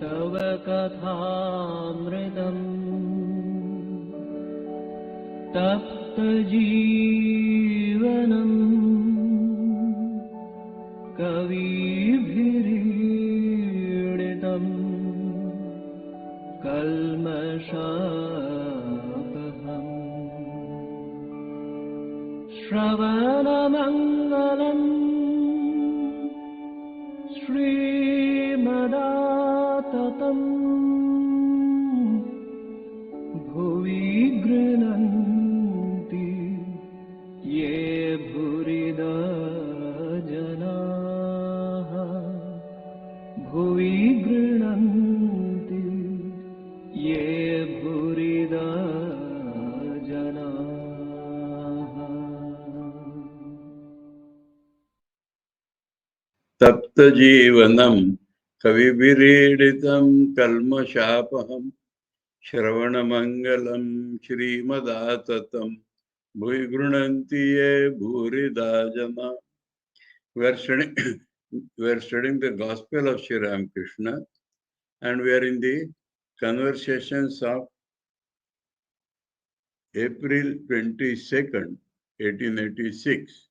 तव कथामृतम् तप्तजीवनम् कविभिरीडितम् कल्मषापहम् श्रवणमङ्गलम् श्रीमदाततम् भुवि गृह्णन्ति ये भूरिदा जनाः भुवि गृह्णन्ति ये भूरिदा जनाः। तप्त जीवनम कविभिरीडितं कल्मषापहं श्रवणमंगलं श्रीमदाततं भुवि गृह्णन्ति ये भूरिदा जना. We are studying the Gospel of Sri Ramakrishna, and we are in the conversations of April 22nd, 1886.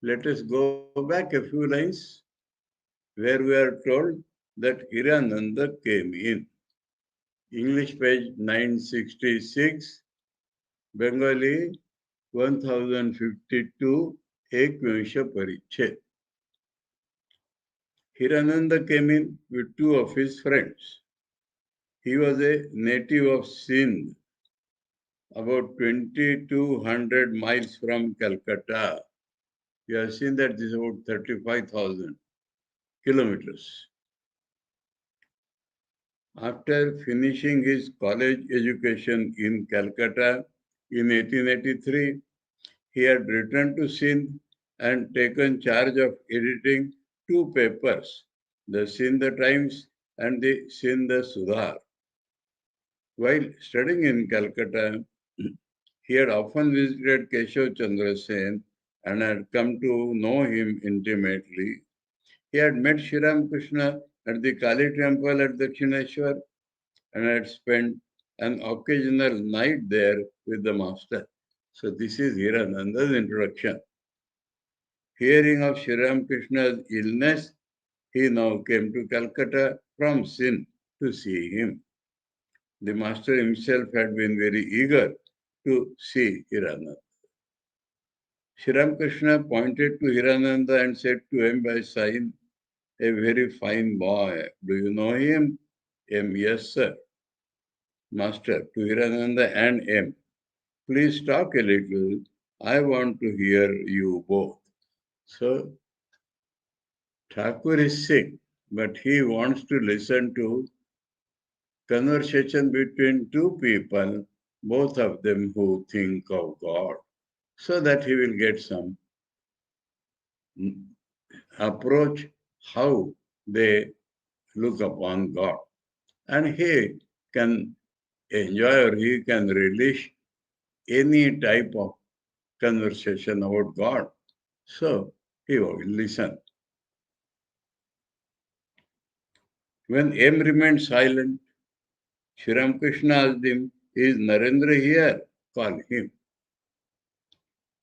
Let us go back a few lines where we are told that Hirananda came in. English page 966, Bengali 1052, Ekvinsha Parichet. Hirananda came in with two of his friends. He was a native of Sindh, about 2200 miles from Calcutta. You have seen that this is about 35,000 kilometers. After finishing his college education in Calcutta in 1883, he had returned to Sindh and taken charge of editing two papers, the Sindh Times and the Sindh Sudhar. While studying in Calcutta, he had often visited Keshav Chandra Sen and had come to know him intimately. He had met Sri Ramakrishna at the Kali temple at Dakshineshwar and had spent an occasional night there with the master. So this is Hirananda's introduction. Hearing of Sri Ramakrishna's illness, he now came to Calcutta from Sindh to see him. The master himself had been very eager to see Hirananda. Sri Ramakrishna pointed to Hirananda and said to him by sign, "A very fine boy. Do you know him?" M. Yes, sir. Master to Hirananda and M. Please talk a little. I want to hear you both. So, Thakur is sick, but he wants to listen to conversation between two people, both of them who think of God, so that he will get some approach how they look upon God. And he can enjoy or he can relish any type of conversation about God. So he will listen. When M remained silent, Sri Ramakrishna asked him, "Is Narendra here?" Call him.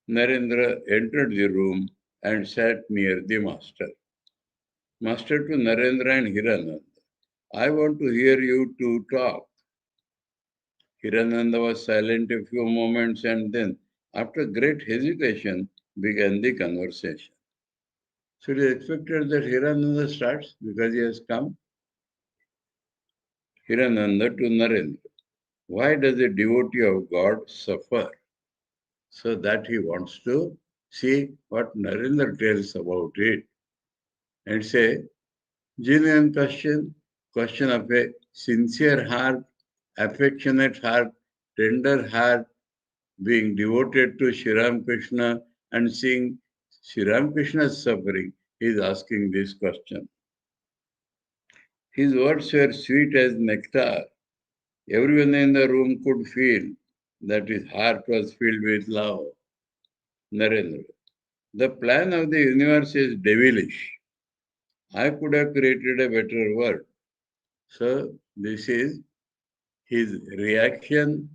Narendra entered the room and sat near the master. Master to Narendra and Hirananda, "I want to hear you two talk." Hirananda was silent a few moments and then, after great hesitation, began the conversation. So it is expected that Hirananda starts because he has come. Hirananda to Narendra, "Why does a devotee of God suffer?" So that he wants to see what Narendra tells about it. And say, genuine question of a sincere heart, affectionate heart, tender heart, being devoted to Sri Ramakrishna and seeing Sri Ramakrishna's suffering, he is asking this question. His words were sweet as nectar. Everyone in the room could feel that his heart was filled with love. Narendra, the plan of the universe is devilish. I could have created a better world. So this is his reaction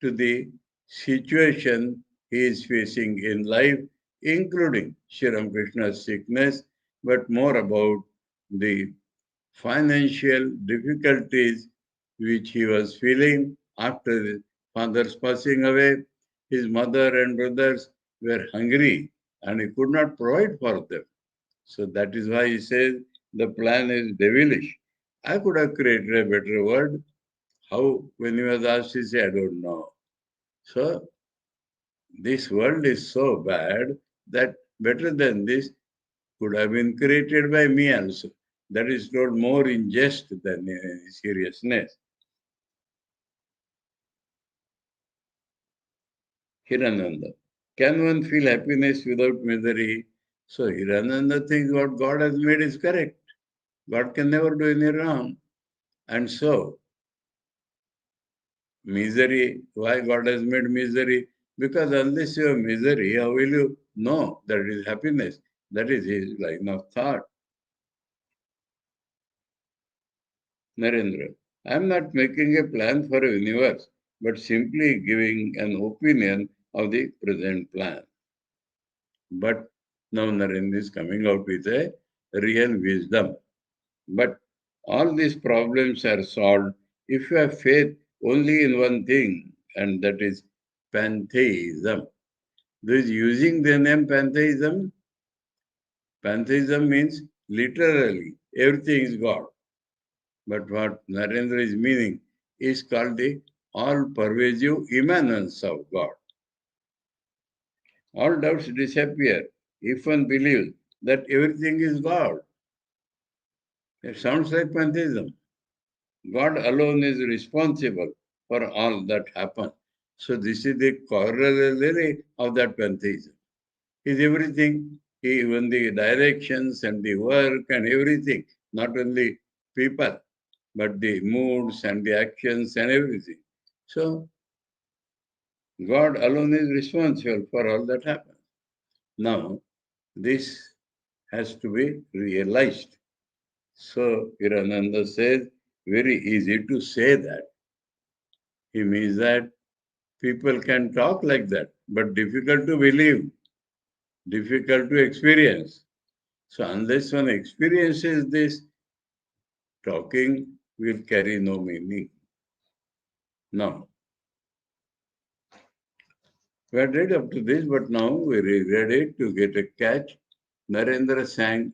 to the situation he is facing in life, including Sri Ramakrishna's sickness, but more about the financial difficulties which he was feeling after his father's passing away. His mother and brothers were hungry and he could not provide for them. So that is why he says the plan is devilish. I could have created a better word. How, when he was asked, he said, I don't know. So this world is so bad that better than this could have been created by me also. That is not more in jest than in seriousness. Hirananda. Can one feel happiness without misery? So Hirananda thinks what God has made is correct. God can never do any wrong. And so, misery, why God has made misery? Because unless you have misery, how will you know that it is happiness? That is his line of thought. Narendra, I am not making a plan for a universe, but simply giving an opinion of the present plan. But now Narendra is coming out with a real wisdom. But all these problems are solved if you have faith only in one thing, and that is pantheism. This using the name pantheism. Pantheism means literally everything is God. But what Narendra is meaning is called the all-pervasive immanence of God. All doubts disappear if one believes that everything is God. It sounds like pantheism. God alone is responsible for all that happens. So this is the corollary of that pantheism. Is everything, even the directions and the work and everything, not only people, but the moods and the actions and everything. So God alone is responsible for all that happens. Now, this has to be realized. So Hirananda says, very easy to say that. He means that people can talk like that, but difficult to believe, difficult to experience. So unless one experiences this, talking will carry no meaning. Now, we had read up to this, but now we read it to get a catch. Narendra sang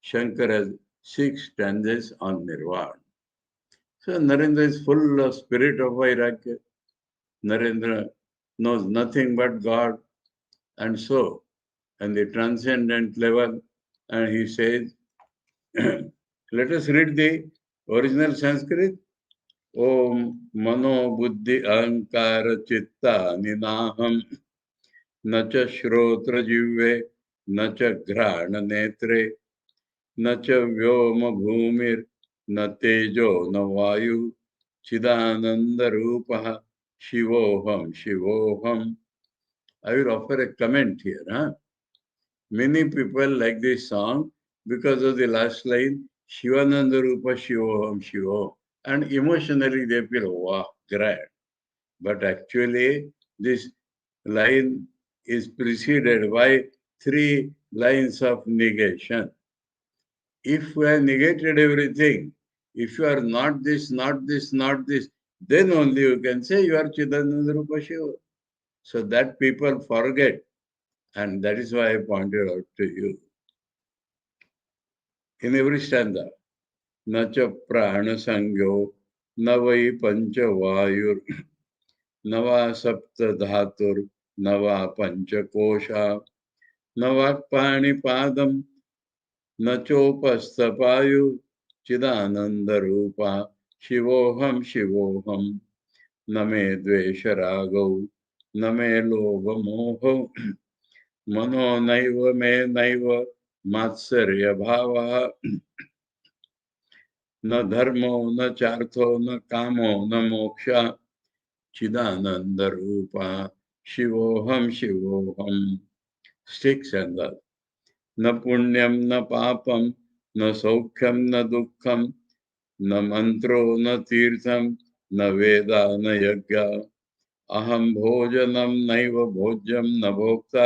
Shankara's 6 stanzas on Nirvana. So Narendra is full of spirit of Vairagya. Narendra knows nothing but God. And so, on the transcendent level, and he says, let us read the original Sanskrit. Om Mano Buddhi Ahankara Chitta Ninaham Nacha Shrotra Jivve Nacha Grana Netre Nacha Vyoma Bhumir Natejo Navayu Chidananda Rupaha Shivoham Shivoham. I will offer a comment here. Many people like this song because of the last line, Shivananda Rupa Shivoham Shivo. And emotionally they feel, wow, grand. But actually, this line is preceded by 3 lines of negation. If we have negated everything, if you are not this, not this, not this, then only you can say you are Chidananda Rupa Shiva. So that people forget. And that is why I pointed out to you. In every stanza, Nacha Prana Sangyo, Navai Pancha Vayur, Nava Sapta Dhatur, Nava Pancha Kosha, Navakpani Padam, Nachopastapayu, Chidananda Rupa, Shivoham Shivoham, Name Dvesha Ragau, Name Lobha Moho, Mano Naiva Me Naiva, Matsarya Bhava, न धर्मो न चार्थो न कामो न मोक्षा चिदानंद रूपा शिवोहम शिवोहम sticks and न पुण्यम न पापम न सौख्यम न दुखम न मंत्रो न तीर्थम न वेदा न यज्ञ अहम भोजनम नैव भोज्यम न भोक्ता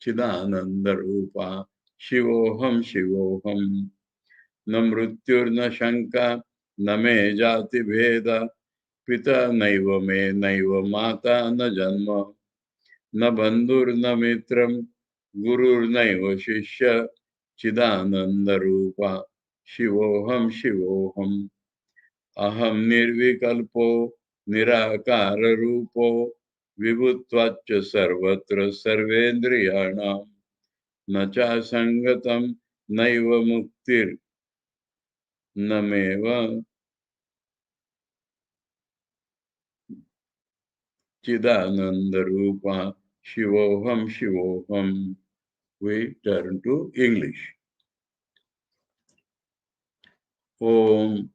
चिदानंद रूपा शिवोहम शिवोहम न मृत्युर्न शंका न मे जाति भेद पिता नैव मे नैव माता न जन्म न बंधुर्न मित्रम गुरुर्नैव शिष्य चिदानंद रूपा शिवोहम शिवोहम अहम निर्विकल्पो निराकार रूपो विभुत्वाच्च सर्वत्र सर्वेन्द्रियाणां न चासंगतं नैव मुक्तिर् न मेव चिदानंद रूपा शिवोहम शिवोहम. We turn to English. Om.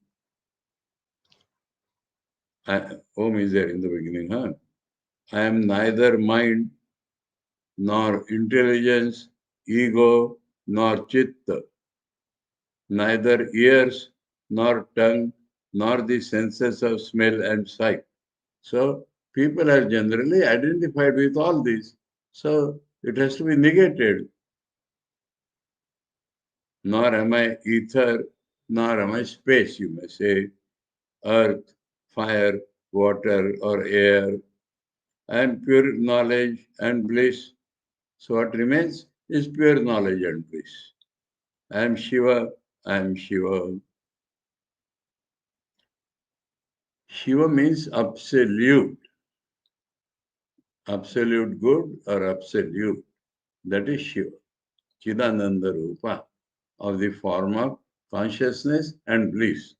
Om is there in the beginning, huh? I am neither mind nor intelligence, ego nor chitta, neither ears nor tongue nor the senses of smell and sight. So people are generally identified with all these. So it has to be negated. Nor am I ether, nor am I space, you may say, earth, fire, water, or air. I am pure knowledge and bliss. So what remains is pure knowledge and bliss. I am Shiva, I am Shiva. Shiva means absolute, absolute good or absolute. That is Shiva, Chidananda Rupa, of the form of consciousness and bliss.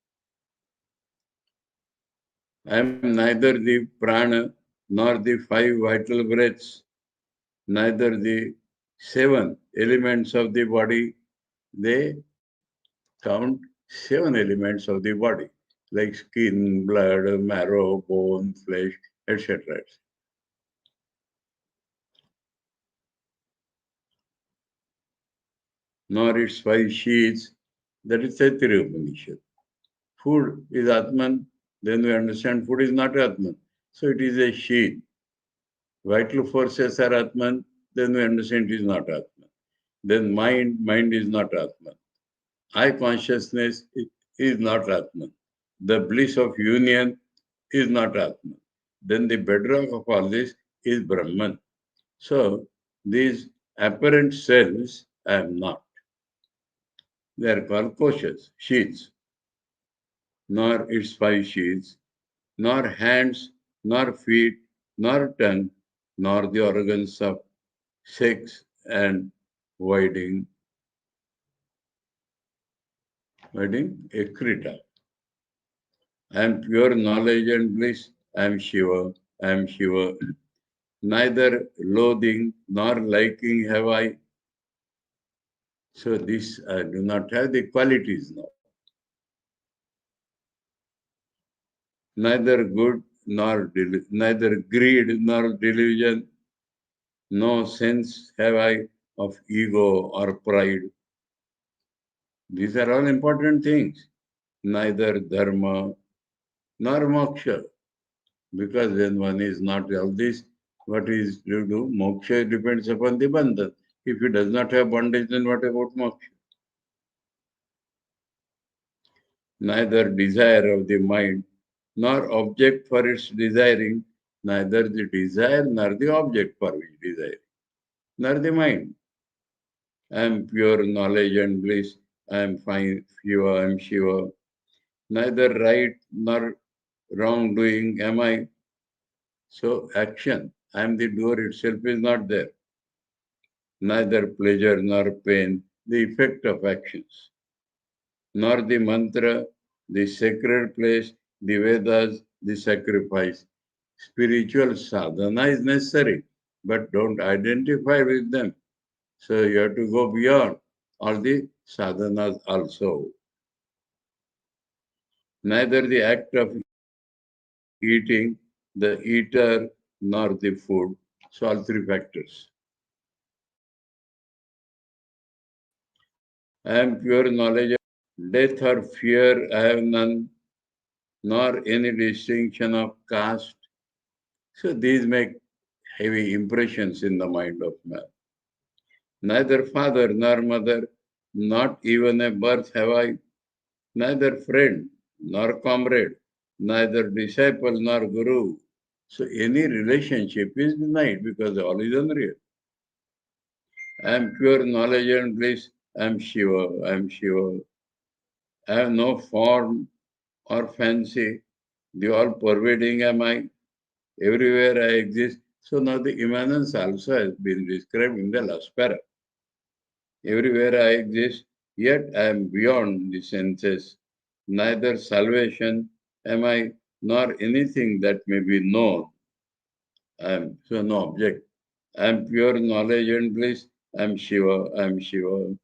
I am neither the prana nor the five vital breaths, neither the seven elements of the body. They count seven elements of the body, like skin, blood, marrow, bone, flesh, etc. Nor its five sheaths. That is Taittiriya Upanishad. Food is Atman, then we understand food is not Atman. So it is a sheath. Vital forces are Atman, then we understand it is not Atman. Then mind is not Atman. I consciousness is not Atman. The bliss of union is not Atman. Then the bedrock of all this is Brahman. So these apparent selves I am not. They are called koshas, sheaths, nor its five sheaths, nor hands, nor feet, nor tongue, nor the organs of sex and voiding, ekrita. I am pure knowledge and bliss. I am Shiva. I am Shiva. Neither loathing nor liking have I. So this I do not have the qualities now. Neither good nor neither greed nor delusion. No sense have I of ego or pride. These are all important things. Neither dharma nor moksha. Because when one is not all this, what is to do? Moksha depends upon the bandhan. If he does not have bondage, then what about moksha? Neither desire of the mind, nor object for its desiring, neither the desire nor the object for which desire, nor the mind. I am pure knowledge and bliss. I am fine, Shiva, I am Shiva. Neither right nor wrongdoing am I. So action, I am the doer itself is not there. Neither pleasure nor pain, the effect of actions, nor the mantra, the sacred place, the Vedas, the sacrifice. Spiritual sadhana is necessary, but don't identify with them. So you have to go beyond all the sadhanas also. Neither the act of eating, the eater, nor the food. So all three factors. I am pure knowledge. Death or fear I have none, nor any distinction of caste. So these make heavy impressions in the mind of man. Neither father nor mother, not even a birth have I, neither friend nor comrade, neither disciple nor guru. So any relationship is denied because all is unreal. I am pure knowledge and bliss. I am Shiva. I am Shiva. I have no form or fancy. The all pervading am I. Everywhere I exist. So now the immanence also has been described in the last para. Everywhere I exist, yet I am beyond the senses. Neither salvation am I, nor anything that may be known. I am so no object. I am pure knowledge and bliss. I am Shiva. I am Shiva.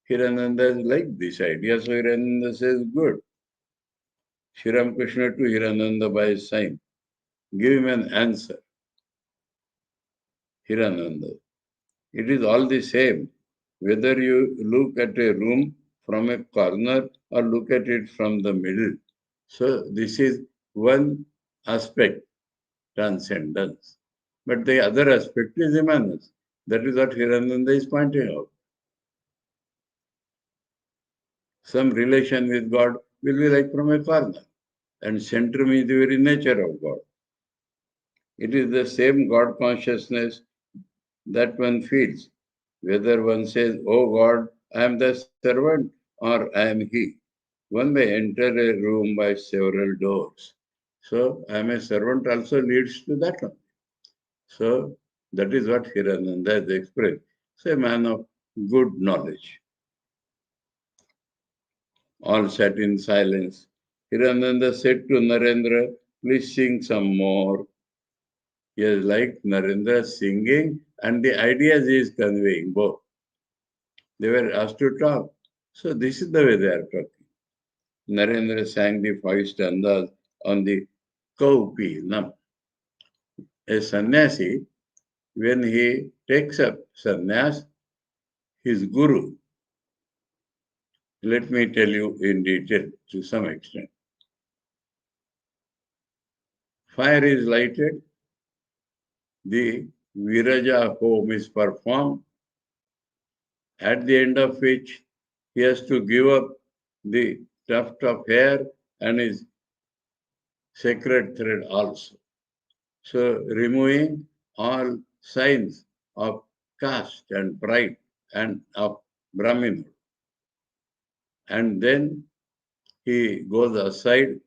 Hirananda is like this idea. So Hirananda says, good. Sri Ramakrishna to Hirananda by his sign. Give him an answer. Hirananda. It is all the same. Whether you look at a room from a corner or look at it from the middle. So this is one aspect, transcendence. But the other aspect is immanence. That is what Hirananda is pointing out. Some relation with God will be like from a corner. And center means the very nature of God. It is the same God consciousness that one feels. Whether one says, oh God, I am the servant or I am he. One may enter a room by several doors. So I am a servant also leads to that one. So that is what Hirananda has expressed. So a man of good knowledge. All sat in silence. Hirananda said to Narendra, please sing some more. He is like Narendra singing and the ideas he is conveying both. They were asked to talk. So this is the way they are talking. Narendra sang the five stanzas on the Kaupinam. A sannyasi, when he takes up sannyas, his guru, let me tell you in detail to some extent. Fire is lighted, the Viraja home is performed, at the end of which he has to give up the tuft of hair and his sacred thread also. So removing all signs of caste and pride and of Brahmin. And then he goes aside,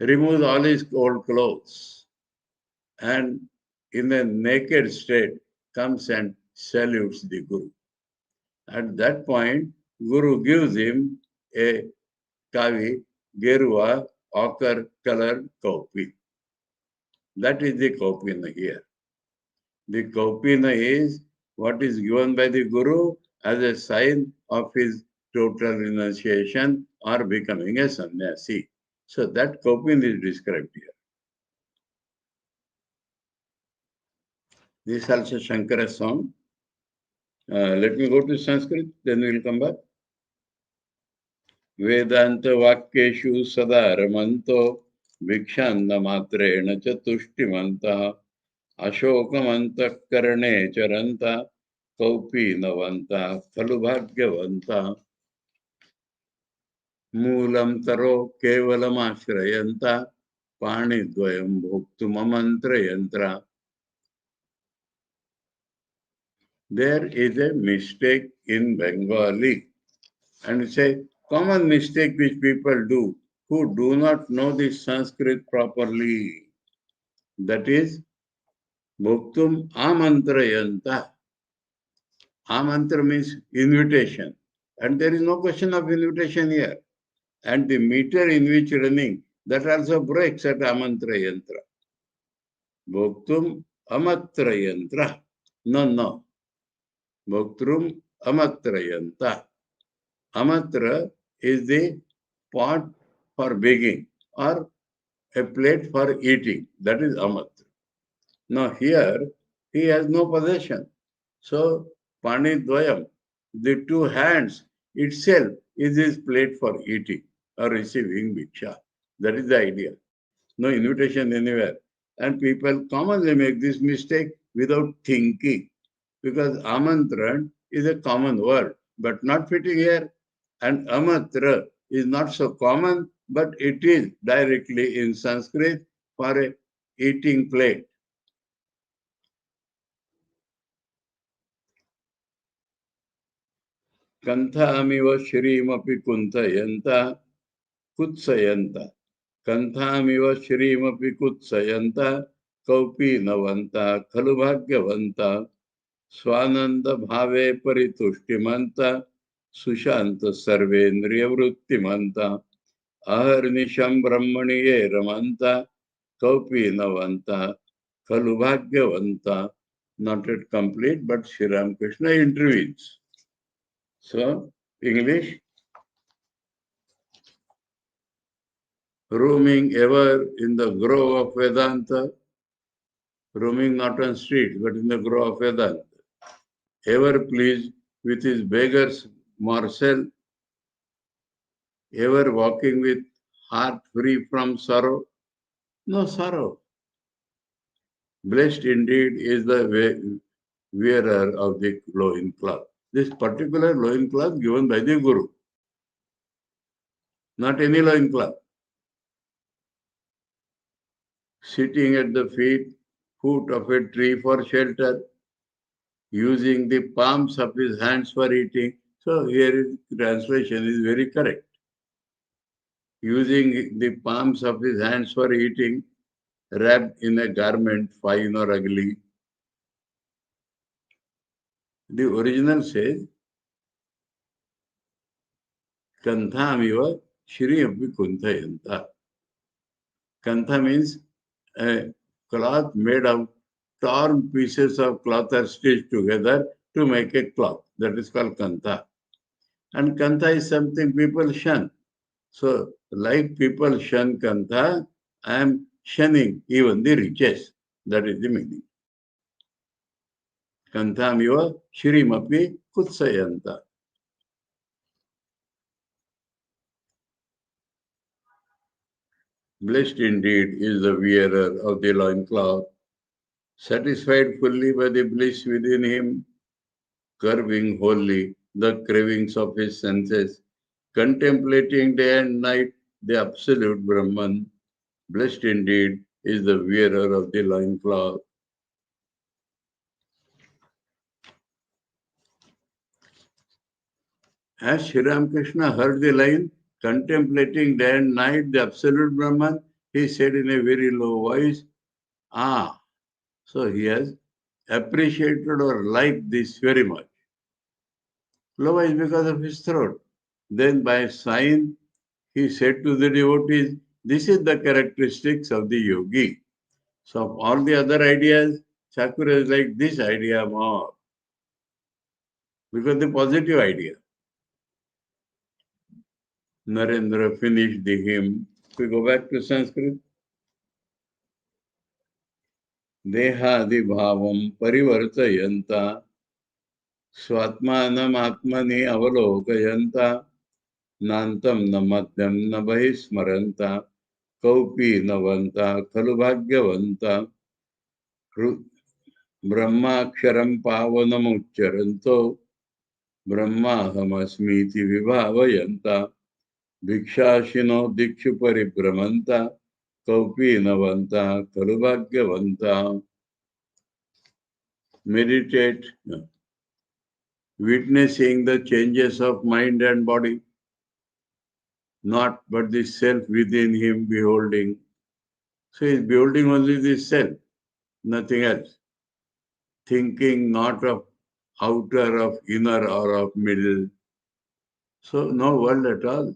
removes all his old clothes, and in a naked state comes and salutes the Guru. At that point, Guru gives him a kavi, gerua, ochre colored kaupi. That is the kaupina here. The kaupina is what is given by the Guru as a sign of his total renunciation or becoming a sannyasi. So that kaupin is described here. This is also Shankara's song. Let me go to Sanskrit, then we'll come back. Vedanta Vakyeshu Sada Ramanto Vikshanda Matreena Chatushtimanta Ashokamanta Karane Charanta Kaupinavanta Phalubhagyavanta Moolam Taro Kevalam Ashrayanta Panidvayam Bhuktumamantrayantra. There is a mistake in Bengali, and it's a common mistake which people do who do not know the Sanskrit properly. That is Bhuktum Amantrayanta. Amantra means invitation. And there is no question of invitation here. And the meter in which running, that also breaks at Amantrayantra. Bhuktum Amatrayantra. No. Bhuktrum Amatrayanta. Amatra is the pot for begging or a plate for eating. That is Amatra. Now here, he has no possession. So, Panidvayam, the two hands itself is his plate for eating or receiving bhiksha. That is the idea. No invitation anywhere. And people commonly make this mistake without thinking, because amantran is a common word, but not fitting here. And amatra is not so common, but it is directly in Sanskrit for a eating plate. Kanthamiva shrimapi kuntayanta kutsayanta. Kanthamiva shrimapi kutsayanta kaupi navanta khalubhagyavanta swananda bhave paritushtimanta sushanta sarvendriya vrittimanta ahernisham brahmaniye ramanta kaupi navanta khalubhagyavanta. Not yet complete, but Sri Ramakrishna intervenes. So, English, roaming ever in the grove of Vedanta, roaming not on street, but in the grove of Vedanta, ever pleased with his beggar's morsel, ever walking with heart free from sorrow, no sorrow. Blessed indeed is the wearer of the loincloth. This particular loincloth given by the Guru, not any loincloth. Sitting at the foot of a tree for shelter, using the palms of his hands for eating. So here translation is very correct. Using the palms of his hands for eating, wrapped in a garment fine or ugly. The original says, Kanthamiva Shri Api Kuntayanta. Kantha means a cloth made of torn pieces of cloth are stitched together to make a cloth. That is called kantha. And kantha is something people shun. So, like people shun kantha, I am shunning even the richest. That is the meaning. Kanthamiva Shrimapi Kutsayanta. Blessed indeed is the wearer of the loincloth, satisfied fully by the bliss within him, curbing wholly the cravings of his senses, contemplating day and night the absolute Brahman. Blessed indeed is the wearer of the loincloth. As Sri Ramakrishna heard the line, contemplating day and night the absolute Brahman, he said in a very low voice, Ah, so he has appreciated or liked this very much. Low voice because of his throat. Then by sign, he said to the devotees, this is the characteristics of the yogi. So of all the other ideas, Chakura is like this idea more. Because the positive idea. Narendra finished the hymn. We go back to Sanskrit. Dehadi bhavam parivartayanta swatmanam atmani avalokayanta nantam na madhyam na bahismaranta kaupi navanta khalu bhagyavanta brahmaksharam pavanamuccharanto brahmahamasmiti vibhavayanta Vikshashino dikshu paribramanta kaupi navanta kalubhagyavanta. Meditate, witnessing the changes of mind and body, not but the self within him beholding. So he is beholding only the self, nothing else. Thinking not of outer, of inner, or of middle. So no world at all.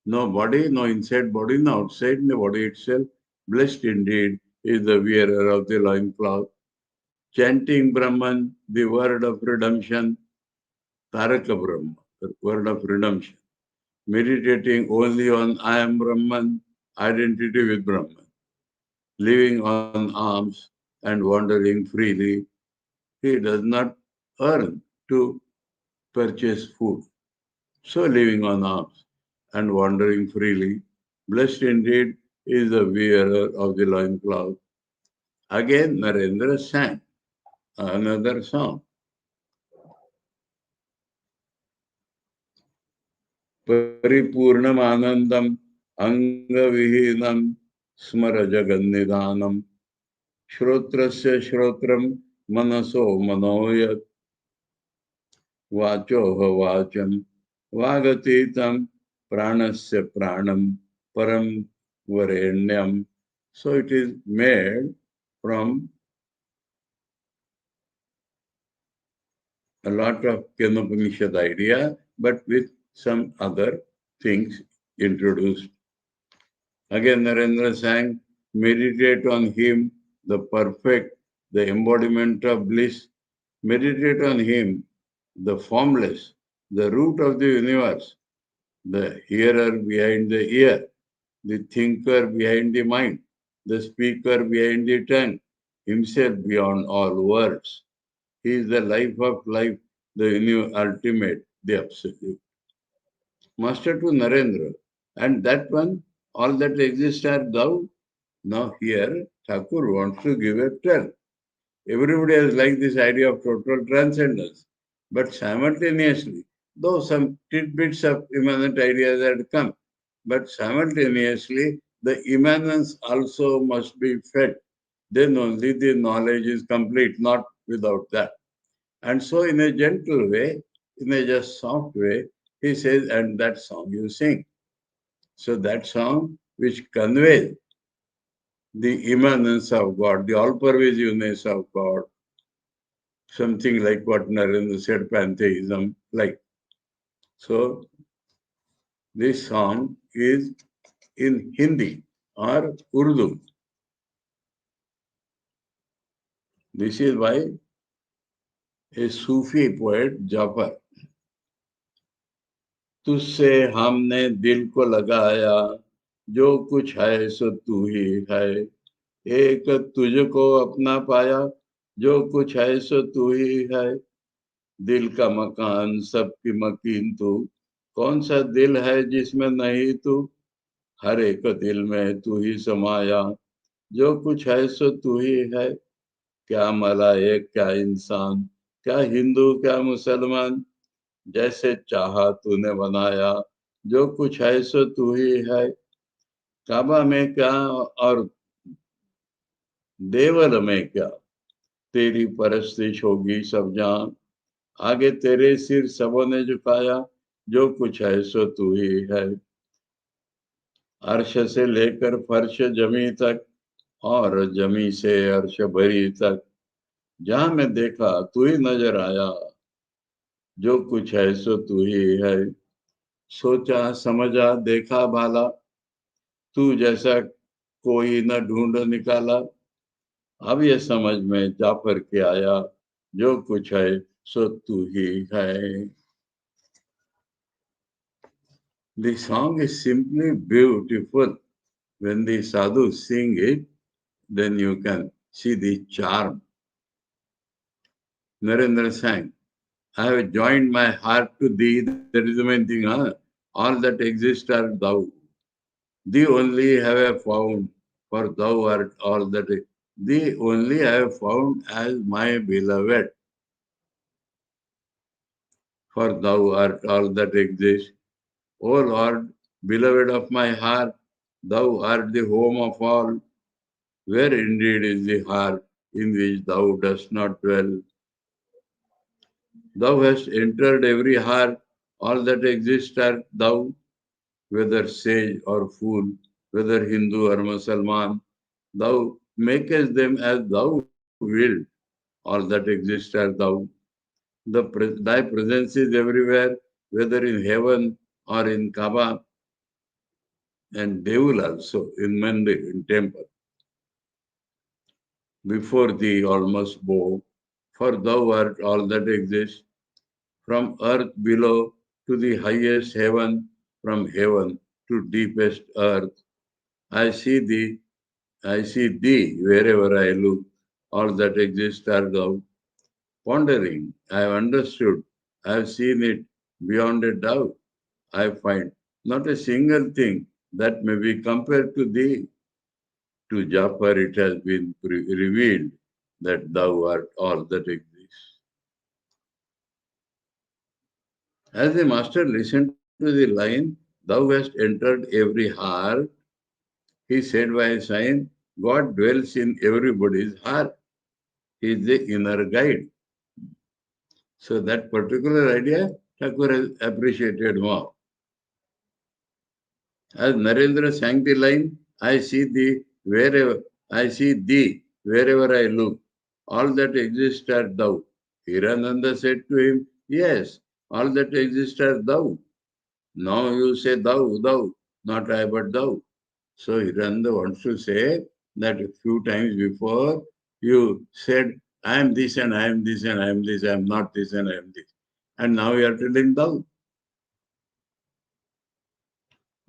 No body, no inside body, no outside the body itself. Blessed indeed is the wearer of the loincloth. Chanting Brahman, the word of redemption, Taraka Brahma, the word of redemption. Meditating only on I am Brahman, identity with Brahman. Living on alms and wandering freely. He does not earn to purchase food. So living on alms and wandering freely, blessed indeed is the wearer of the loincloth. Again, Narendra sang another song. Paripurnam Angavihinam Smara Jagannidanam Shrotrasya Shrotram Manaso Manoyat Vachoha Vacham Vagatitam Pranasya Pranam Param Varenyam. So it is made from a lot of Kenopanishad idea, but with some other things introduced. Again, Narendra sang, meditate on Him, the perfect, the embodiment of bliss. Meditate on Him, the formless, the root of the universe, the hearer behind the ear, the thinker behind the mind, the speaker behind the tongue, Himself beyond all words. He is the life of life, the ultimate, the absolute. Master to Narendra. And that one, all that exists are thou. Now here, Thakur wants to give a tell. Everybody has liked this idea of total transcendence. But simultaneously, though some tidbits of immanent ideas had come, but simultaneously, the immanence also must be fed. Then only the knowledge is complete, not without that. And so, in a gentle way, in a just soft way, he says, and that song you sing. So, that song which conveys the immanence of God, the all pervasiveness of God, something like what Narendra said, pantheism, like. So, this song is in Hindi or Urdu. This is by a Sufi poet, Jafar. तुझसे हमने दिल को लगाया जो कुछ है सो तू ही है एक तुझको अपना पाया जो कुछ है सो तू ही है दिल का मकान सबकी मकीन तू कौन सा दिल है जिसमें नहीं तू हर एक दिल में तू ही समाया जो कुछ है सो तू ही है क्या मलाइक क्या इंसान क्या हिंदू क्या मुसलमान जैसे चाहा तूने बनाया जो कुछ है सो तू ही है काबा में क्या और देवल में क्या तेरी परस्तिश होगी सब जहां आगे तेरे सिर सबों ने झुकाया जो कुछ है सो तू ही है अर्श से लेकर फर्श जमी तक और जमी से अर्श भरी तक जहां मैं देखा तू ही नजर आया जो कुछ है सो तू ही है सोचा समझा देखा भाला तू जैसा कोई न ढूंढ निकाला अब ये समझ में जाफर के आया जो कुछ है सो तू ही है The song is simply beautiful. When the sadhu sing it, then you can see the charm. Narendra sang, I have joined my heart to thee. That is the main thing. Huh? All that exists are thou. Thee only have I found, for thou art all that. Thee only I have found as my beloved, for thou art all that exists. O Lord, beloved of my heart, thou art the home of all. Where indeed is the heart in which thou dost not dwell? Thou hast entered every heart, all that exists art thou, whether sage or fool, whether Hindu or Mussalman. Thou makest them as thou wilt, all that exists art thou. Thy presence is everywhere, whether in heaven or in Kaaba, and Devil also, in Mandir, in temple. Before thee all must bow, for thou art all that exists, from earth below to the highest heaven, from heaven to deepest earth. I see thee, I see thee wherever I look, all that exists are thou. Pondering, I have understood, I have seen it beyond a doubt. I find not a single thing that may be compared to thee. To Jafar it has been revealed that thou art all that exists. As the master listened to the line, thou hast entered every heart, he said by a sign, God dwells in everybody's heart. He is the inner guide. So that particular idea, Thakur has appreciated more. As Narendra sang the line, I see thee wherever I look. All that exists art thou. Hirananda said to him, yes, all that exists art thou. Now you say thou, not I but thou. So Hirananda wants to say that a few times before you said, I am this and I am this and I am this, I am not this and I am this. And now you are telling thou.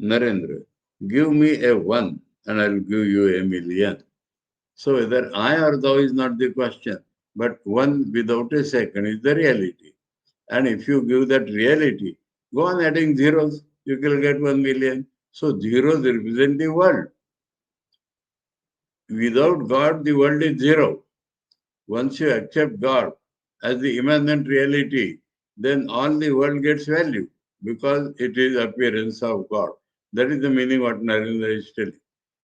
Narendra, give me a one and I will give you a million. So whether I or thou is not the question, but one without a second is the reality. And if you give that reality, go on adding zeros, you will get 1 million. So zeros represent the world. Without God, the world is zero. Once you accept God as the immanent reality, then all the world gets value because it is appearance of God. That is the meaning what Narendra is telling.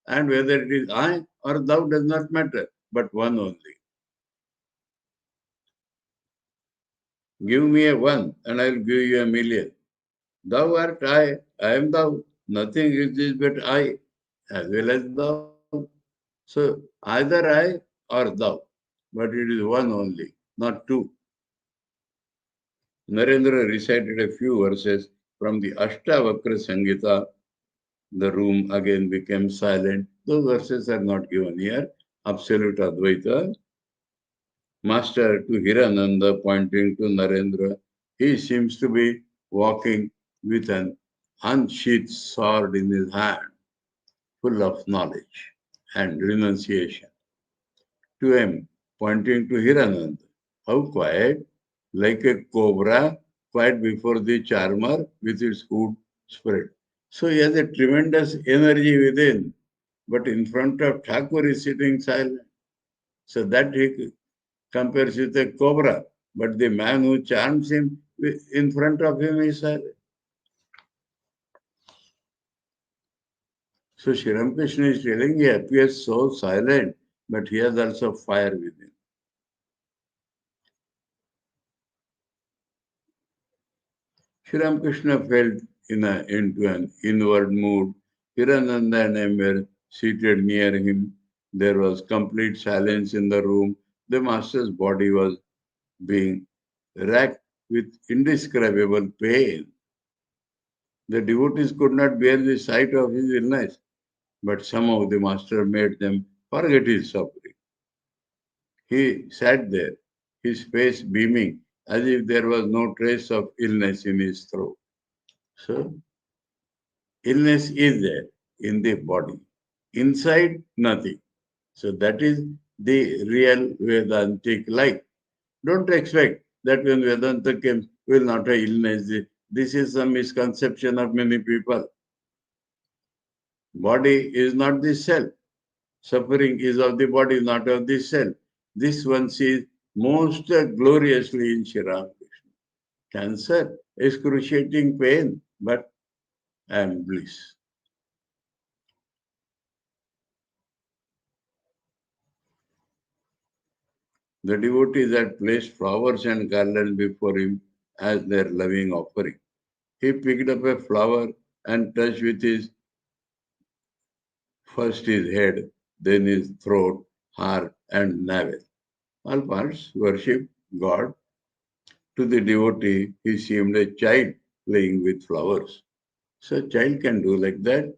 And whether it is I or thou does not matter, but one only. Give me a one and I will give you a million. Thou art I am thou. Nothing exists but I, as well as thou. So either I or thou, but it is one only, not two. Narendra recited a few verses from the Ashtavakra Sangita. The room again became silent. Those verses are not given here. Absolute Advaita. Master to Hirananda pointing to Narendra. He seems to be walking with an unsheathed sword in his hand, full of knowledge and renunciation. To him, pointing to Hirananda. How quiet, like a cobra, quiet before the charmer with its hood spread. So he has a tremendous energy within, but in front of Thakur is sitting silent. So that he compares with a cobra, but the man who charms him in front of him is silent. So Sri Ramakrishna is telling he appears so silent, but he has also fire within. Sri Ramakrishna fell into an inward mood. Hirananda and I were seated near him. There was complete silence in the room. The master's body was being racked with indescribable pain. The devotees could not bear the sight of his illness, but somehow the master made them forget his suffering. He sat there, his face beaming, as if there was no trace of illness in his throat. So, illness is there in the body. Inside, nothing. So that is the real Vedantic life. Don't expect that when Vedanta came, we will not have illness. This is some misconception of many people. Body is not the self. Suffering is of the body, not of the self. This one sees most gloriously in Sri Ramakrishna. Cancer, excruciating pain, but I am bliss. The devotees had placed flowers and garlands before him as their loving offering. He picked up a flower and touched with his first his head, then his throat, heart, and navel. All parts worship God. To the devotee, he seemed a child playing with flowers. So a child can do like that.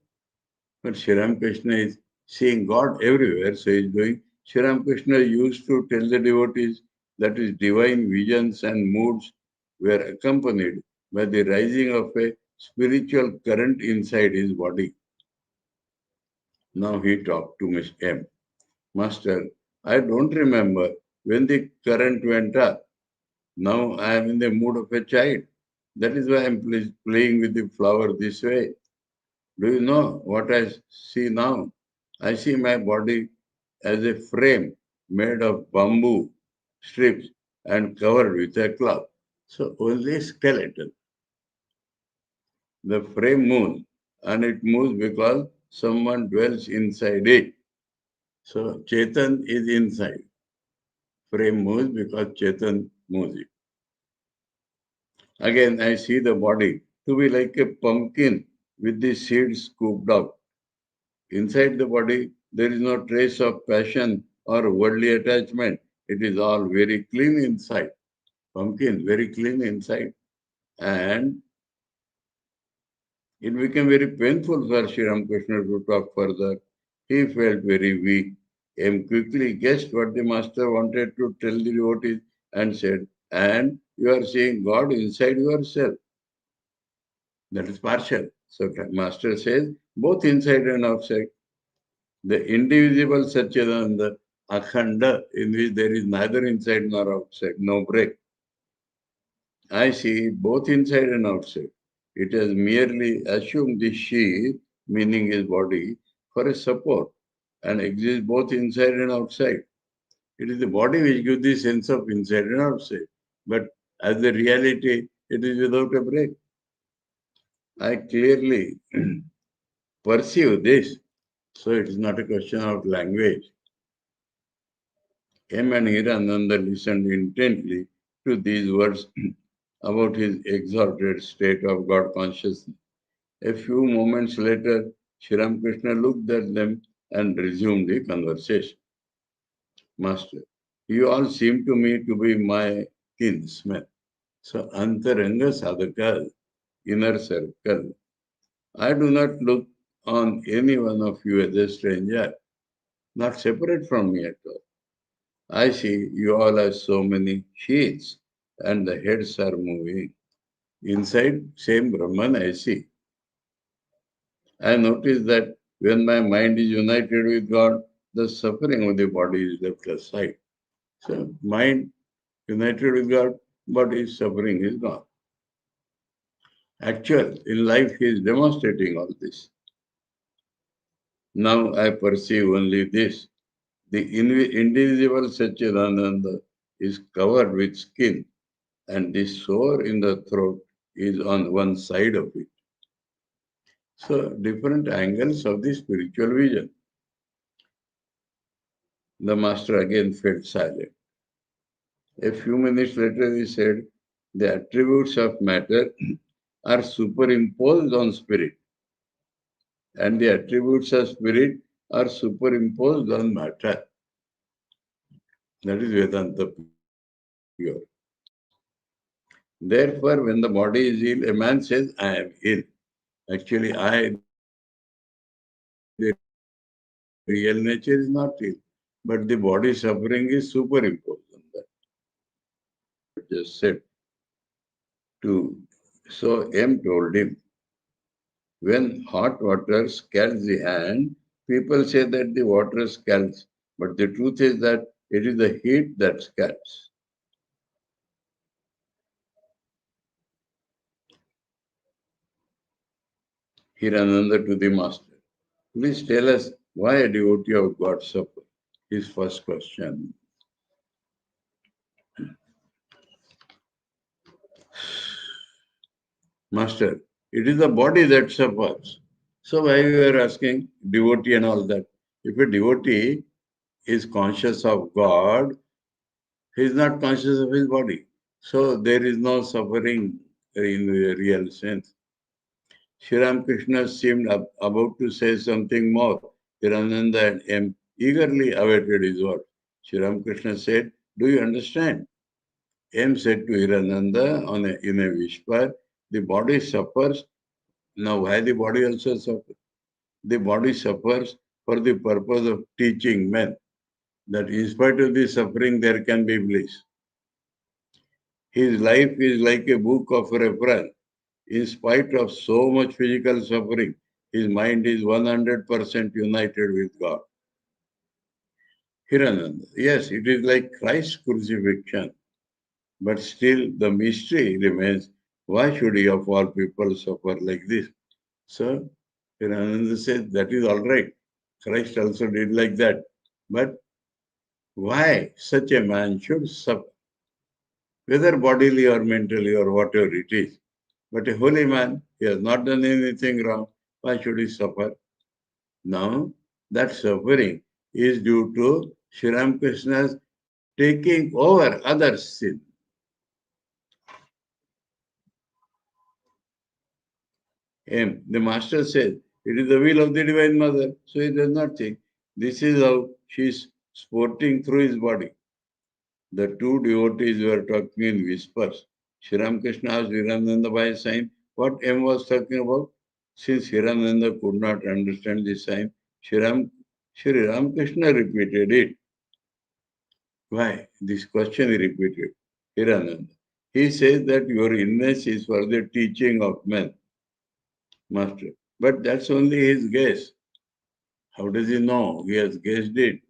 But Sri Ramakrishna is seeing God everywhere, so he's doing. Sri Ramakrishna used to tell the devotees that his divine visions and moods were accompanied by the rising of a spiritual current inside his body. Now he talked to Miss M. Master, I don't remember when the current went up. Now I am in the mood of a child. That is why I'm playing with the flower this way. Do you know what I see now? I see my body as a frame made of bamboo strips and covered with a cloth. So only skeleton. The frame moves, and it moves because someone dwells inside it. So Chetan is inside. Frame moves because Chetan moves it. Again, I see the body to be like a pumpkin with the seeds scooped out. Inside the body, there is no trace of passion or worldly attachment. It is all very clean inside. Pumpkin, very clean inside. And it became very painful for Sri Ramakrishna to talk further. He felt very weak. M quickly guessed what the master wanted to tell the devotees and said, and you are seeing God inside yourself. That is partial. So master says, both inside and outside. The indivisible Satchidananda, Akhanda, in which there is neither inside nor outside, no break. I see both inside and outside. It has merely assumed the sheath, meaning his body, for a support and exists both inside and outside. It is the body which gives the sense of inside and outside. But as the reality, it is without a break. I clearly perceive this. So it is not a question of language. M and Hirananda listened intently to these words about his exalted state of God consciousness. A few moments later, Sri Ramakrishna looked at them and resumed the conversation. Master, you all seem to me to be my kinsmen. So, Antaranga Sadhaka, inner circle. I do not look on any one of you as a stranger, not separate from me at all. I see you all have so many sheets and the heads are moving. Inside, same Brahman I see. I notice that when my mind is united with God, the suffering of the body is left aside. So, mind united with God, body suffering is gone. Actual, in life, he is demonstrating all this. Now I perceive only this. The indivisible Satchidananda is covered with skin, and the sore in the throat is on one side of it. So, different angles of the spiritual vision. The master again felt silent. A few minutes later, he said, the attributes of matter are superimposed on spirit, and the attributes of spirit are superimposed on matter. That is Vedanta pure. Therefore, when the body is ill, a man says, I am ill. Actually, I, the real nature, is not ill, but the body suffering is superimposed on that. Master just said to, so M told him, when hot water scalds the hand, people say that the water scalds, but the truth is that it is the heat that scalds. Hirananda to the master. Please tell us why a devotee of God suffers. His first question. Master, it is the body that suffers. So why you are asking devotee and all that? If a devotee is conscious of God, he is not conscious of his body. So there is no suffering in the real sense. Sri Ramakrishna seemed about to say something more. Hirananda and M eagerly awaited his word. Sri Ramakrishna said, do you understand? M said to Hirananda in a whisper, the body suffers. Now why the body also suffers? The body suffers for the purpose of teaching men that in spite of the suffering there can be bliss. His life is like a book of reference. In spite of so much physical suffering, his mind is 100% united with God. Hirananda, yes, it is like Christ's crucifixion, but still the mystery remains Why should he of all people suffer like this? So, Vivekananda says that is all right. Christ also did like that. But why such a man should suffer? Whether bodily or mentally or whatever it is. But a holy man, he has not done anything wrong. Why should he suffer? Now, that suffering is due to Sri Ramakrishna's taking over others' sin. The master says, it is the will of the Divine Mother. So he does not think. This is how she is sporting through his body. The two devotees were talking in whispers. Sri Ramakrishna asked Vivekananda by a sign what M was talking about. Since Vivekananda could not understand this sign, Sri Ramakrishna repeated it. Why? This question he repeated. Vivekananda. He says that your illness is for the teaching of men, master. But that's only his guess. How does he know? He has guessed it.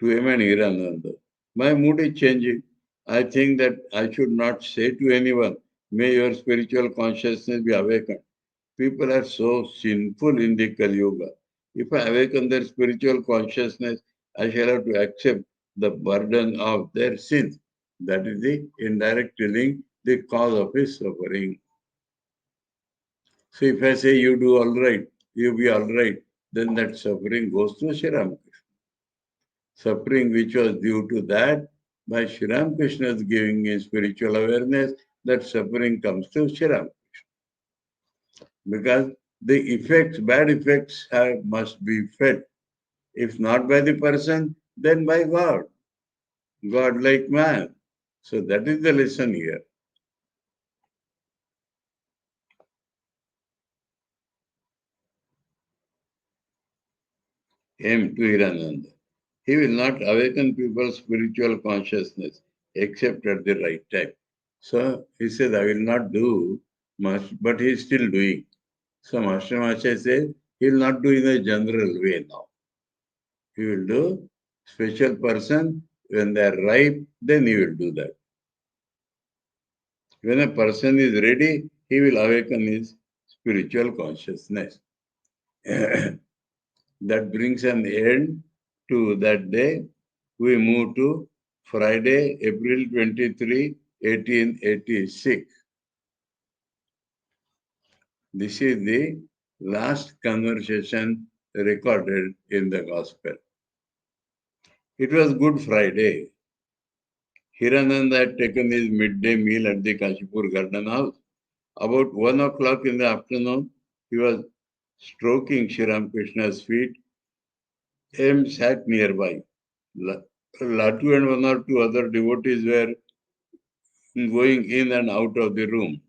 To him and Hirananda. My mood is changing. I think that I should not say to anyone, may your spiritual consciousness be awakened. People are so sinful in the Kali Yuga. If I awaken their spiritual consciousness, I shall have to accept the burden of their sins. That is the indirect telling the cause of his suffering. So if I say you do all right, you be all right, then that suffering goes to Sri Ramakrishna. Suffering which was due to that, by Sri Ramakrishna's giving a spiritual awareness, that suffering comes to Sri Ramakrishna. Because the effects, bad effects must be felt. If not by the person, then by God. God like man. So that is the lesson here. M. to Hirananda. He will not awaken people's spiritual consciousness except at the right time. So he said, I will not do much, but he is still doing. So Master Macha says, he will not do in a general way now. He will do special person when they are ripe, then he will do that. When a person is ready, he will awaken his spiritual consciousness. That brings an end to that day. We move to Friday, April 23, 1886. This is the last conversation recorded in the Gospel. It was Good Friday. Hirananda had taken his midday meal at the Kashipur Garden House. About 1 o'clock in the afternoon, he was stroking Sri Ramakrishna's feet. M sat nearby. Latu and one or two other devotees were going in and out of the room.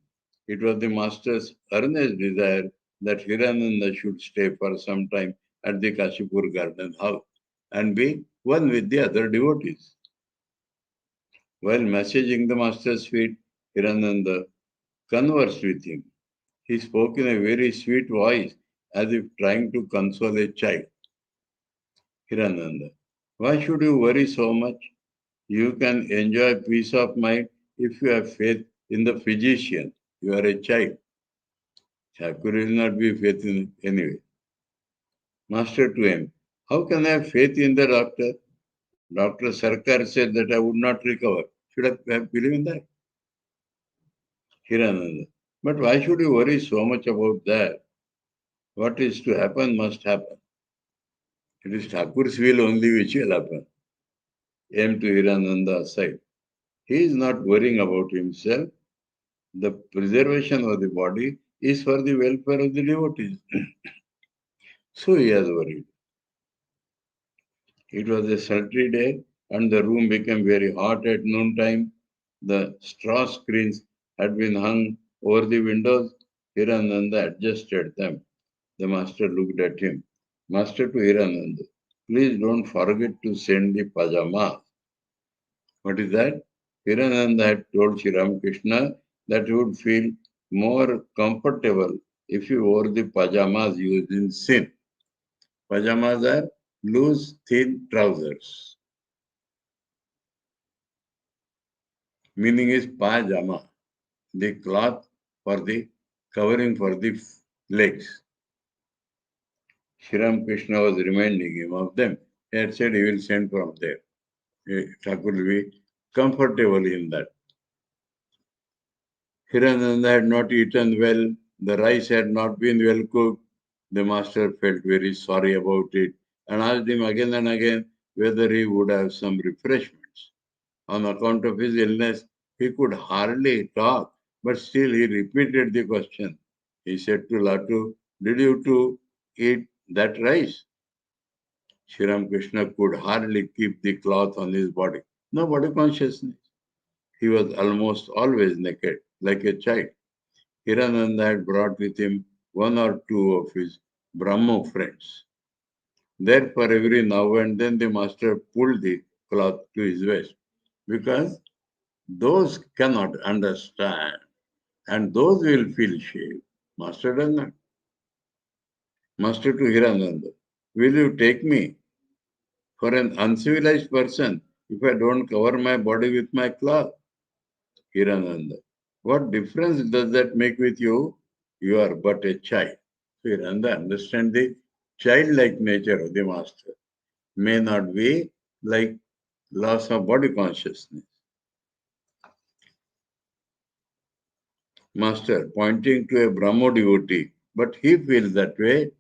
It was the master's earnest desire that Hirananda should stay for some time at the Kashipur Garden House and be one with the other devotees. While massaging the master's feet, Hirananda conversed with him. He spoke in a very sweet voice, as if trying to console a child. Hirananda, why should you worry so much? You can enjoy peace of mind if you have faith in the physician. You are a child. Thakur will not be faith in anyway. Master to him, how can I have faith in the doctor? Dr. Sarkar said that I would not recover. Should I have believe in that? Hirananda, but why should you worry so much about that? What is to happen must happen. It is Thakur's will only which will happen. M. to Hirananda aside. He is not worrying about himself. The preservation of the body is for the welfare of the devotees. So he has worried. It was a sultry day and the room became very hot at noontime. The straw screens had been hung over the windows. Hirananda adjusted them. The master looked at him. Master to Hirananda, please don't forget to send the pajamas. What is that? Hirananda had told Sri Ramakrishna that he would feel more comfortable if he wore the pajamas used in sin. Pajamas are loose, thin trousers. Meaning is pajama. the cloth for the covering for the legs. Sri Krishna was reminding him of them. He had said he will send from there. Thakur will be comfortable in that. Hirananda had not eaten well. The rice had not been well cooked. The master felt very sorry about it and asked him again and again whether he would have some refreshments. On account of his illness, he could hardly talk, but still he repeated the question. He said to Latu, "Did you too eat that rice?" Sri Krishna could hardly keep the cloth on his body. No body consciousness. He was almost always naked, like a child. Hirananda had brought with him one or two of his Brahmo friends. Therefore, every now and then the master pulled the cloth to his waist because those cannot understand and those will feel shame. Master does not. Master to Hirananda, will you take me for an uncivilized person if I don't cover my body with my cloth? Hirananda, what difference does that make with you? You are but a child. So Hirananda understand the childlike nature of the master. May not be like loss of body consciousness. Master pointing to a Brahmo devotee, but he feels that way.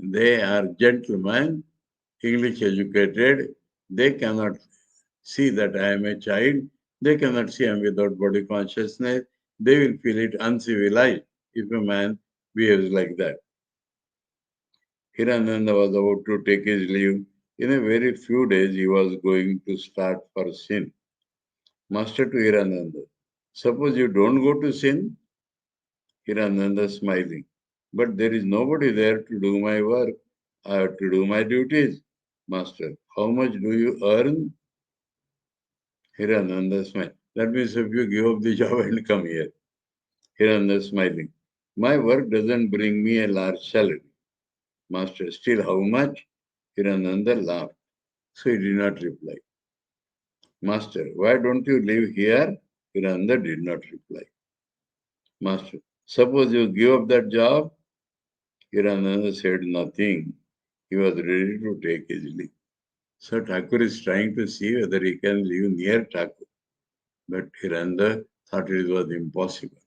They are gentlemen, English educated. They cannot see that I am a child. They cannot see I am without body consciousness. They will feel it uncivilized if a man behaves like that. Hirananda was about to take his leave. In a very few days, he was going to start for sin. Master to Hirananda, suppose you don't go to sin? Hirananda smiling. But there is nobody there to do my work. I have to do my duties. Master, how much do you earn? Hirananda smiled. That means if you give up the job and come here. Hirananda smiling. My work doesn't bring me a large salary. Master, still how much? Hirananda laughed. So he did not reply. Master, why don't you live here? Hirananda did not reply. Master, suppose you give up that job? Hirananda said nothing. He was ready to take his leave. So Thakur is trying to see whether he can live near Thakur. But Hirananda thought it was impossible.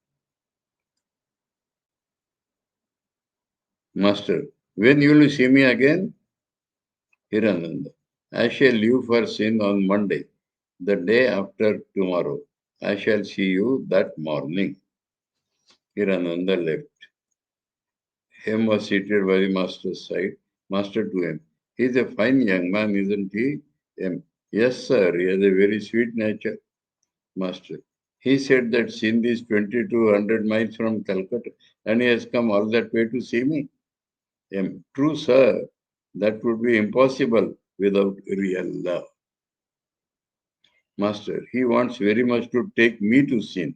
Master, when you will see me again? Hirananda, I shall leave for sin on Monday, the day after tomorrow. I shall see you that morning. Hirananda left. M was seated by the master's side. Master to him, he is a fine young man, isn't he? M, yes, sir, he has a very sweet nature. Master, he said that Sindh is 2200 miles from Calcutta and he has come all that way to see me. M, true, sir, that would be impossible without real love. Master, he wants very much to take me to Sindh.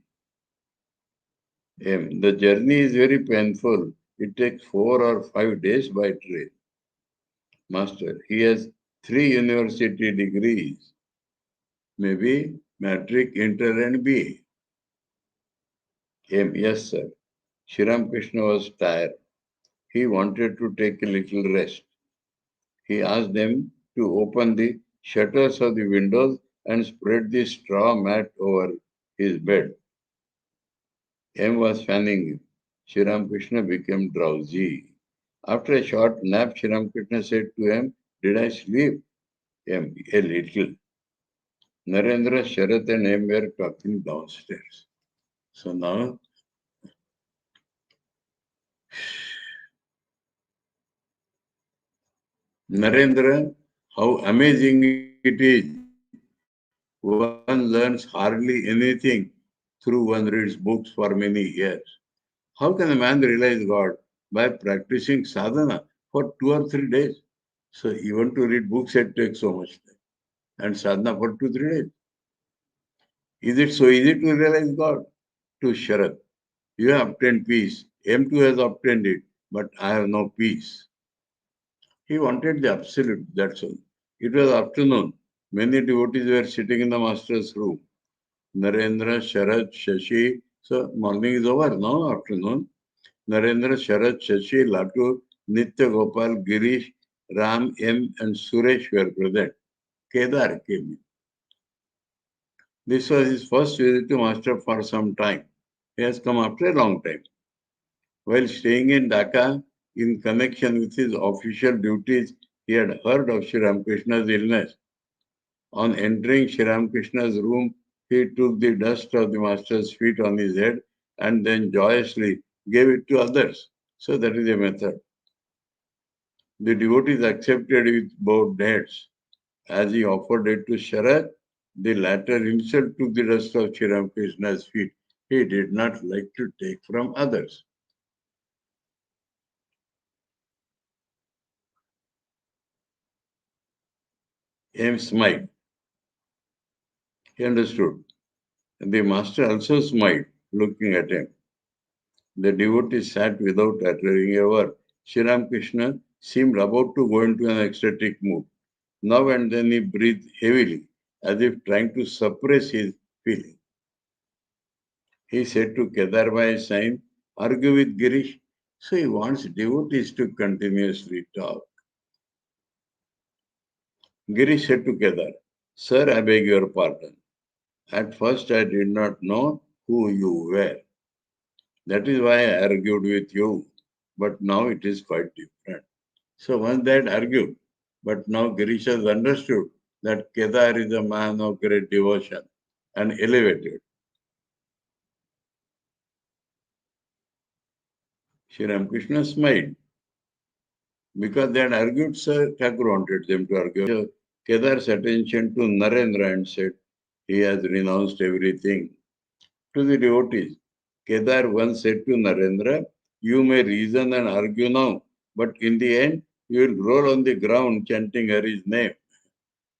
M, the journey is very painful. It takes 4 or 5 days by train. Master, he has 3 university degrees, maybe matric, inter, and BA. M, yes, sir. Sri Krishna was tired. He wanted to take a little rest. He asked them to open the shutters of the windows and spread the straw mat over his bed. M was fanning him. Sri Krishna became drowsy. After a short nap, Sri Krishna said to him, did I sleep? M, a little. Narendra, Sharat and M were talking downstairs. So now, Narendra, how amazing it is. One learns hardly anything through one reads books for many years. How can a man realize God? By practicing sadhana for 2 or 3 days. So even to read books, it takes so much time. And sadhana for 2 3 days. Is it so easy to realize God? To Sharat, you have obtained peace. M2 has obtained it, but I have no peace. He wanted the absolute, that's all. It was afternoon. Many devotees were sitting in the master's room. Narendra, Sharat, Shashi, So morning is over, no? Afternoon. Narendra, Sharat, Shashi, Latu, Nitya Gopal, Girish, Ram, M and Suresh were present. Kedar came in. This was his first visit to Master for some time. He has come after a long time. While staying in Dhaka, in connection with his official duties, he had heard of Sri Ramakrishna's illness. On entering Sri Ramakrishna's room, he took the dust of the Master's feet on his head and then joyously gave it to others. So that is a method. The devotees accepted with bowed heads. As he offered it to Sharat, the latter himself took the dust of Sri Ramakrishna's feet. He did not like to take from others. M smiled. He understood. And the master also smiled, looking at him. The devotee sat without uttering a word. Sri Ramakrishna seemed about to go into an ecstatic mood. Now and then he breathed heavily, as if trying to suppress his feeling. He said to Kedar by a sign, argue with Girish. So he wants devotees to continuously talk. Girish said to Kedar, Sir, I beg your pardon. At first I did not know who you were. That is why I argued with you. But now it is quite different. So once they had argued, but now Girish has understood that Kedar is a man of great devotion and elevated. Sri Ramakrishna smiled. Because they had argued, Sir Thakur wanted them to argue. So Kedar's attention to Narendra and said, he has renounced everything. To the devotees, Kedar once said to Narendra, you may reason and argue now, but in the end, you will roll on the ground chanting Hari's name.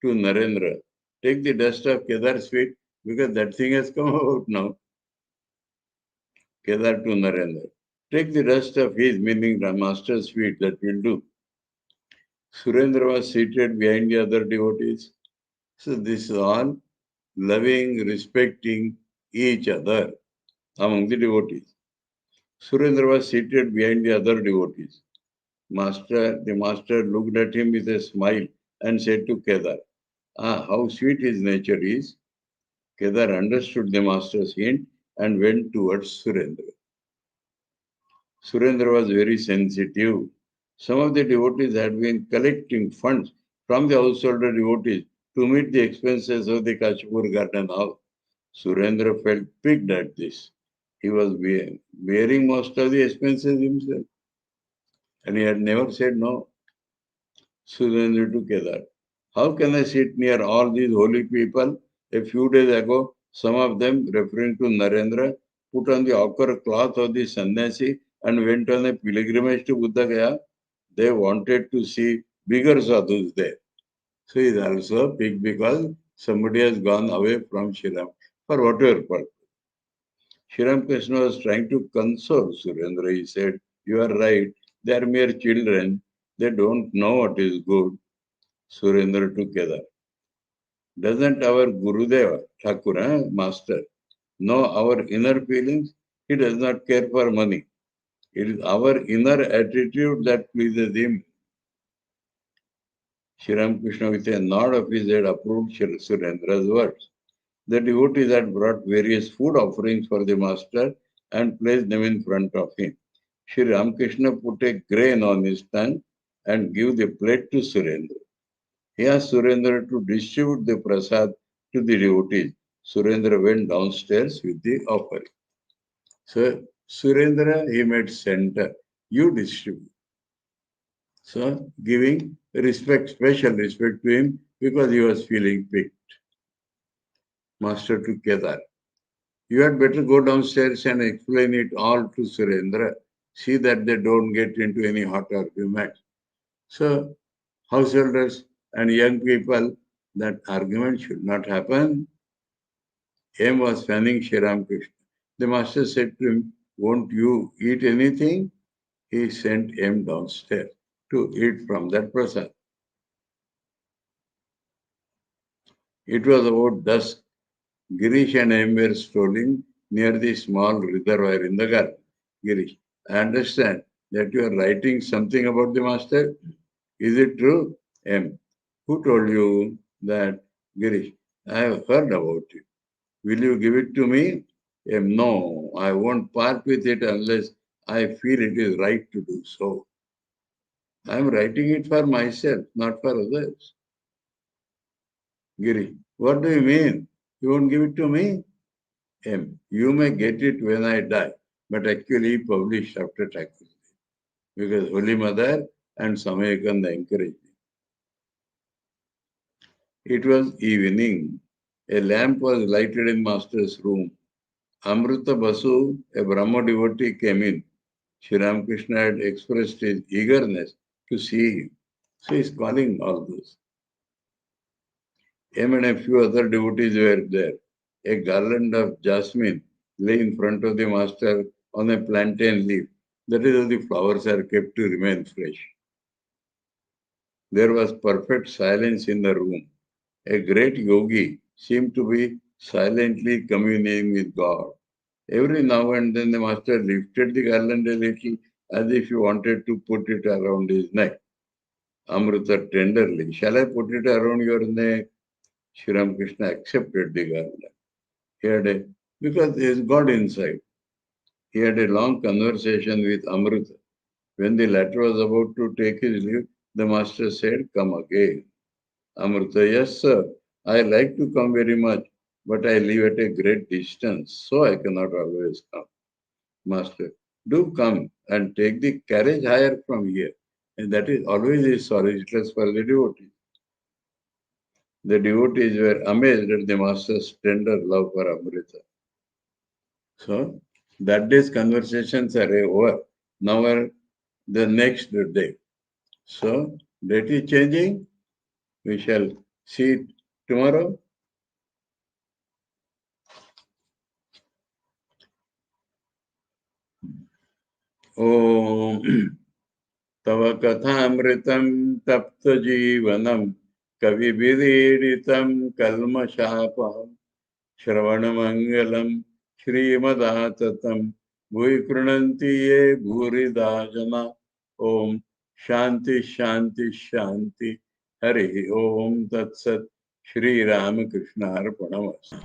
To Narendra, take the dust of Kedar's feet because that thing has come out now. Kedar to Narendra, take the dust of his, meaning the master's feet, that will do. Surendra was seated behind the other devotees. So this is all loving, respecting each other among the devotees. Surendra was seated behind the other devotees. The master looked at him with a smile and said to Kedar, how sweet his nature is. Kedar understood the master's hint and went towards Surendra. Surendra was very sensitive. Some of the devotees had been collecting funds from the householder devotees to meet the expenses of the Kashipur garden house. Surendra felt piqued at this. He was bearing most of the expenses himself. And he had never said no. Surendra to Kedar. How can I sit near all these holy people? A few days ago, some of them, referring to Narendra, put on the ochre cloth of the sannyasi and went on a pilgrimage to Buddha Gaya. They wanted to see bigger sadhus there. So he is also big because somebody has gone away from Shiram for whatever purpose. Shiram Krishna was trying to console Surendra. He said, you are right. They are mere children. They don't know what is good. Surendra together. Doesn't our Gurudeva, Thakur, Master, know our inner feelings? He does not care for money. It is our inner attitude that pleases him. Sri Ramakrishna, with a nod of his head, approved Surendra's words. The devotees had brought various food offerings for the master and placed them in front of him. Sri Ramakrishna put a grain on his tongue and gave the plate to Surendra. He asked Surendra to distribute the prasad to the devotees. Surendra went downstairs with the offering. So Surendra, he made center. You distribute. So giving respect, special respect to him because he was feeling picked. Master to Kedar. You had better go downstairs and explain it all to Surendra. See that they don't get into any hot argument. So householders and young people, that argument should not happen. M was fanning Sri Ramakrishna. The master said to him, won't you eat anything? He sent M downstairs to eat from that prasad. It was about dusk. Girish and M were strolling near the small reservoir in the garden. Girish, I understand that you are writing something about the master. Is it true? M. Who told you that? Girish, I have heard about it. Will you give it to me? M. No, I won't part with it unless I feel it is right to do so. I am writing it for myself, not for others. Giri, what do you mean? You won't give it to me? M. You may get it when I die, but actually published after taxes. Because Holy Mother and Swami Vivekananda encouraged me. It was evening. A lamp was lighted in Master's room. Amrita Basu, a Brahma devotee, came in. Sri Ramakrishna had expressed his eagerness to see him. So he is calling all those. M and a few other devotees were there. A garland of jasmine lay in front of the master on a plantain leaf. That is how the flowers are kept to remain fresh. There was perfect silence in the room. A great yogi seemed to be silently communing with God. Every now and then the master lifted the garland a little as if he wanted to put it around his neck. Amrita tenderly, shall I put it around your neck? Sri Ramakrishna accepted the garland. He had because there is God inside. He had a long conversation with Amrita. When the latter was about to take his leave, the master said, come again. Amrita, yes, sir. I like to come very much, but I live at a great distance, so I cannot always come. Master, do come and take the carriage hire from here. And that is always a solicitous for the devotees. The devotees were amazed at the master's tender love for Amrita. So that day's conversations are over. Now are the next day. So date is changing. We shall see it tomorrow. Om तव कथामृतं तप्तजीवनं कविभिरीडितं कल्मषापहं श्रवणमङ्गलं श्रीमदाततं भुवि कृणन्ति ये भूरिदा जना ॐ शान्ति शान्ति शान्ति हरिः ॐ तत्सत् श्रीरामकृष्णार्पणमस्तु